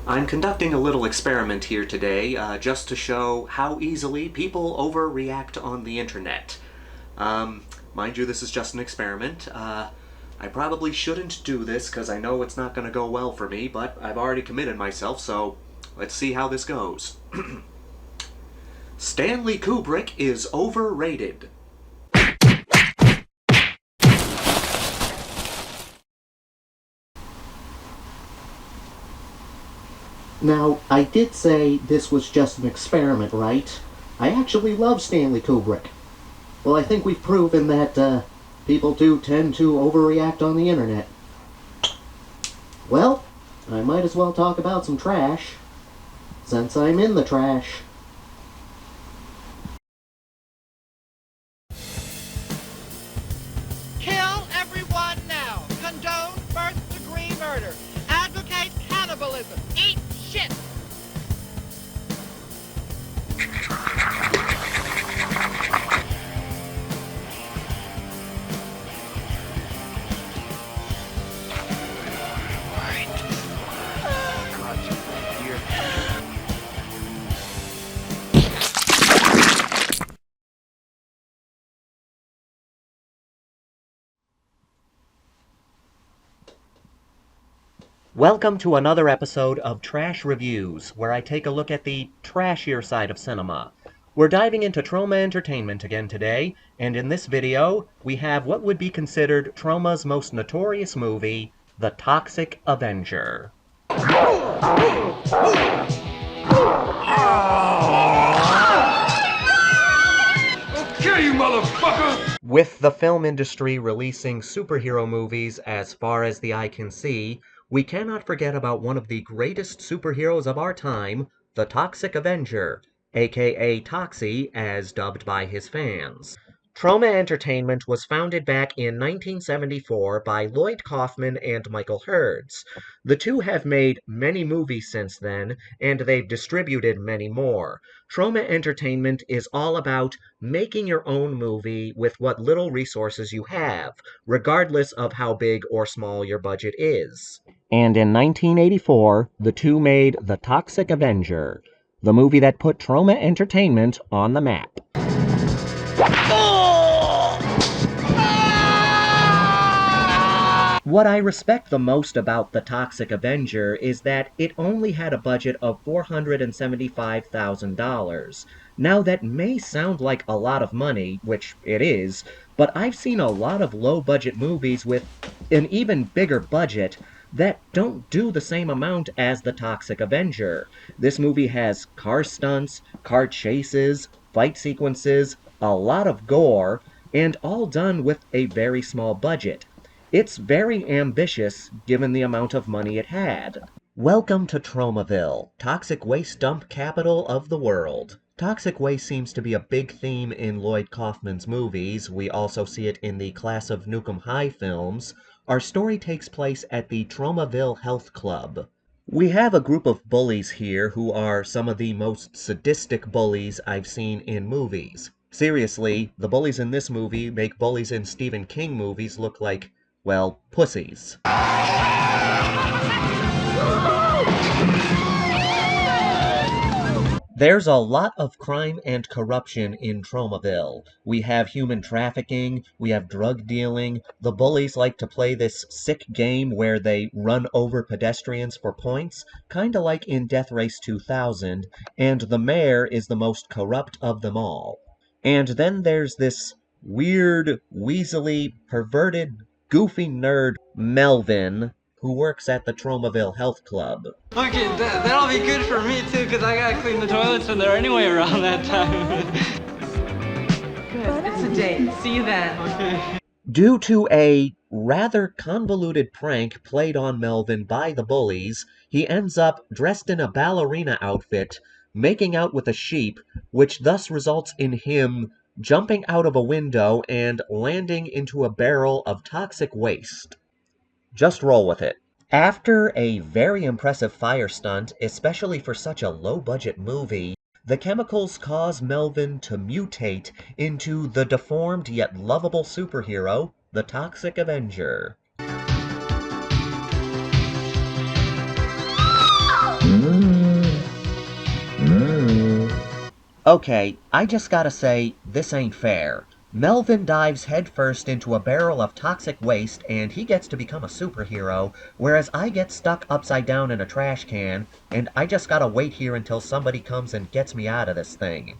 I'm conducting a little experiment here today, just to show how easily people overreact on the internet. Mind you, this is just an experiment. I probably shouldn't do this because I know it's not going to go well for me, but I've already committed myself, so let's see how this goes. Stanley Kubrick is overrated. Now, I did say this was just an experiment, right? I actually love Stanley Kubrick. Well, I think we've proven that, people do tend to overreact on the internet. Well, I might as well talk about some trash, since I'm in the trash. Kill everyone now. Condone first-degree murder. Advocate cannibalism. Eat shit. Welcome to another episode of Trash Reviews, where I take a look at the trashier side of cinema. We're diving into Troma entertainment again today, and in this video, we have what would be considered Troma's most notorious movie, The Toxic Avenger. Okay, you motherfucker! With the film industry releasing superhero movies as far as the eye can see, we cannot forget about one of the greatest superheroes of our time, the Toxic Avenger, aka Toxie as dubbed by his fans. Troma Entertainment was founded back in 1974 by Lloyd Kaufman and Michael Herz. The two have made many movies since then, and they've distributed many more. Troma Entertainment is all about making your own movie with what little resources you have, regardless of how big or small your budget is. And in 1984, the two made The Toxic Avenger, the movie that put Troma Entertainment on the map. What I respect the most about The Toxic Avenger is that it only had a budget of $475,000. Now that may sound like a lot of money, which it is, but I've seen a lot of low-budget movies with an even bigger budget that don't do the same amount as The Toxic Avenger. This movie has car stunts, car chases, fight sequences, a lot of gore, and all done with a very small budget. It's very ambitious given the amount of money it had. Welcome to Tromaville, toxic waste dump capital of the world. Toxic waste seems to be a big theme in Lloyd Kaufman's movies. We also see it in the Class of Nukem High films. Our story takes place at the Tromaville Health Club. We have a group of bullies here who are some of the most sadistic bullies I've seen in movies. Seriously, the bullies in this movie make bullies in Stephen King movies look like, well, pussies. There's a lot of crime and corruption in Tromaville. We have human trafficking, we have drug dealing, the bullies like to play this sick game where they run over pedestrians for points, kinda like in Death Race 2000, and the mayor is the most corrupt of them all. And then there's this weird, weaselly, perverted, goofy nerd, Melvin, who works at the Tromaville Health Club. Okay, that'll be good for me too, because I gotta clean the toilets in there anyway around that time. Good, it's a date. See you then. Okay. Due to a rather convoluted prank played on Melvin by the bullies, he ends up dressed in a ballerina outfit, making out with a sheep, which thus results in him jumping out of a window and landing into a barrel of toxic waste. Just roll with it. After a very impressive fire stunt, especially for such a low-budget movie, the chemicals cause Melvin to mutate into the deformed yet lovable superhero, the Toxic Avenger. Okay, I just gotta say, this ain't fair. Melvin dives headfirst into a barrel of toxic waste and he gets to become a superhero, whereas I get stuck upside down in a trash can, and I just gotta wait here until somebody comes and gets me out of this thing.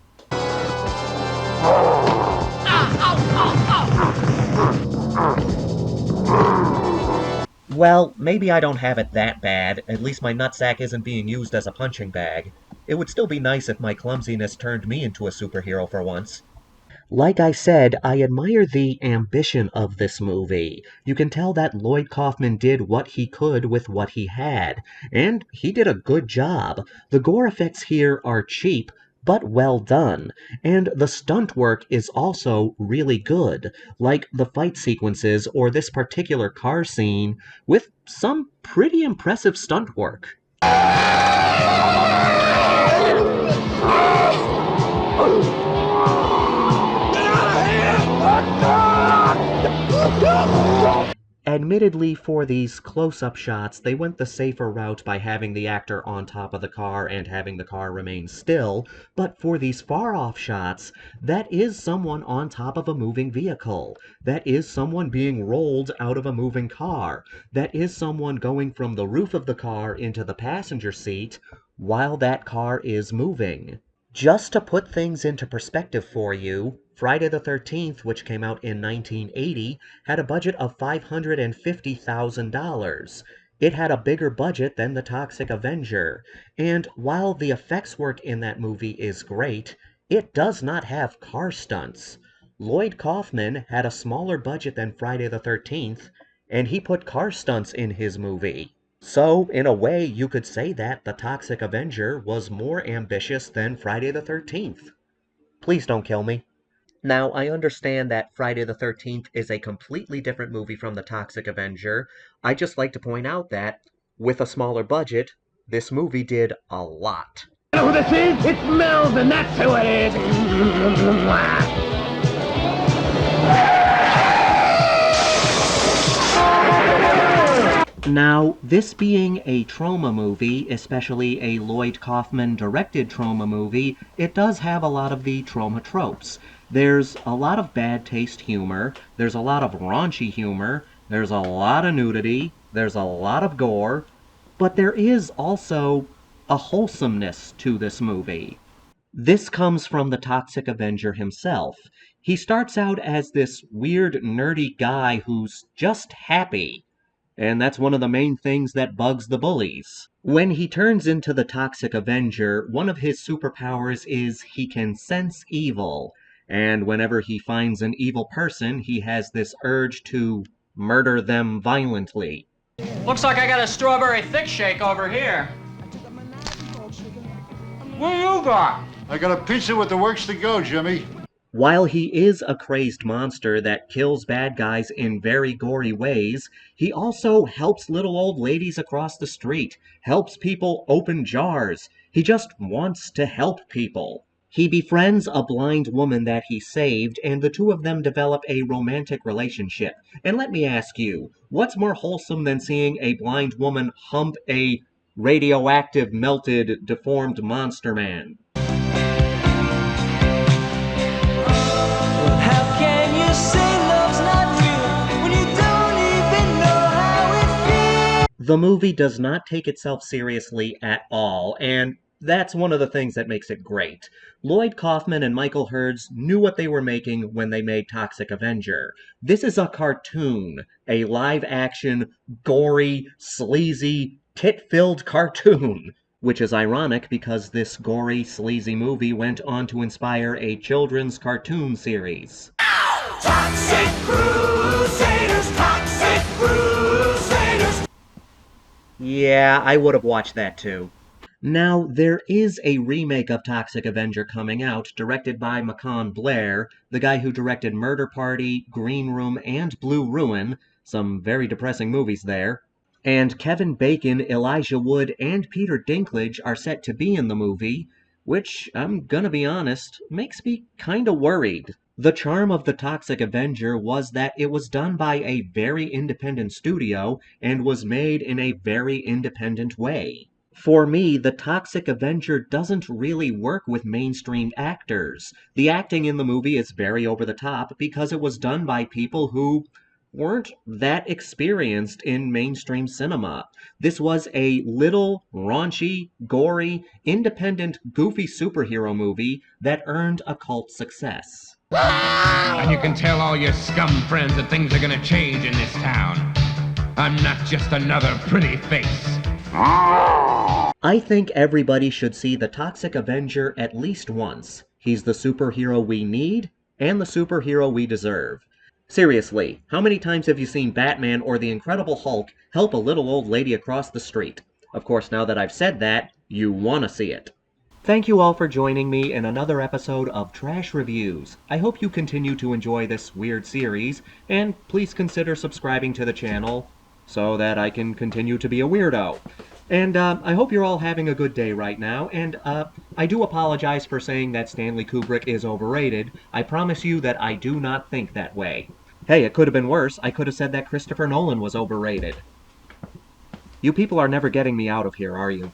Well, maybe I don't have it that bad. At least my nutsack isn't being used as a punching bag. It would still be nice if my clumsiness turned me into a superhero for once. Like I said, I admire the ambition of this movie. You can tell that Lloyd Kaufman did what he could with what he had, and he did a good job. The gore effects here are cheap, but well done, and the stunt work is also really good, like the fight sequences or this particular car scene, with some pretty impressive stunt work. Admittedly, for these close-up shots, they went the safer route by having the actor on top of the car and having the car remain still, but for these far-off shots, that is someone on top of a moving vehicle. That is someone being rolled out of a moving car. That is someone going from the roof of the car into the passenger seat while that car is moving. Just to put things into perspective for you, Friday the 13th, which came out in 1980, had a budget of $550,000. It had a bigger budget than the Toxic Avenger, and while the effects work in that movie is great, it does not have car stunts. Lloyd Kaufman had a smaller budget than Friday the 13th, and he put car stunts in his movie. So, in a way, you could say that The Toxic Avenger was more ambitious than Friday the 13th. Please don't kill me. Now, I understand that Friday the 13th is a completely different movie from The Toxic Avenger. I just like to point out that, with a smaller budget, this movie did a lot. You know who this is? It's Melvin, that's who it is! Now, this being a Troma movie, especially a Lloyd Kaufman directed Troma movie, it does have a lot of the Troma tropes. There's a lot of bad taste humor, there's a lot of raunchy humor, there's a lot of nudity, there's a lot of gore, but there is also a wholesomeness to this movie. This comes from the Toxic Avenger himself. He starts out as this weird, nerdy guy who's just happy. And that's one of the main things that bugs the bullies. When he turns into the Toxic Avenger, one of his superpowers is he can sense evil. And whenever he finds an evil person, he has this urge to murder them violently. Looks like I got a strawberry thick shake over here. What do you got? I got a pizza with the works to go, Jimmy. While he is a crazed monster that kills bad guys in very gory ways, he also helps little old ladies across the street, helps people open jars. He just wants to help people. He befriends a blind woman that he saved, and the two of them develop a romantic relationship. And let me ask you, what's more wholesome than seeing a blind woman hump a radioactive, melted, deformed monster man? The movie does not take itself seriously at all, and that's one of the things that makes it great. Lloyd Kaufman and Michael Herz knew what they were making when they made Toxic Avenger. This is a cartoon, a live-action, gory, sleazy, tit-filled cartoon. Which is ironic because this gory, sleazy movie went on to inspire a children's cartoon series. Toxic Crusaders! Toxic Crusaders! Yeah, I would have watched that too. Now, there is a remake of Toxic Avenger coming out, directed by Macon Blair, the guy who directed Murder Party, Green Room, and Blue Ruin, some very depressing movies there. And Kevin Bacon, Elijah Wood, and Peter Dinklage are set to be in the movie, which, I'm gonna be honest, makes me kinda worried. The charm of The Toxic Avenger was that it was done by a very independent studio and was made in a very independent way. For me, the Toxic Avenger doesn't really work with mainstream actors. The acting in the movie is very over the top because it was done by people who weren't that experienced in mainstream cinema. This was a little, raunchy, gory, independent, goofy superhero movie that earned a cult success. And you can tell all your scum friends that things are gonna change in this town. I'm not just another pretty face. I think everybody should see the Toxic Avenger at least once. He's the superhero we need, and the superhero we deserve. Seriously, how many times have you seen Batman or the Incredible Hulk help a little old lady across the street? Of course, now that I've said that, you want to see it. Thank you all for joining me in another episode of Trash Reviews. I hope you continue to enjoy this weird series, and please consider subscribing to the channel so that I can continue to be a weirdo. And I hope you're all having a good day right now, and I do apologize for saying that Stanley Kubrick is overrated. I promise you that I do not think that way. Hey, it could have been worse. I could have said that Christopher Nolan was overrated. You people are never getting me out of here, are you?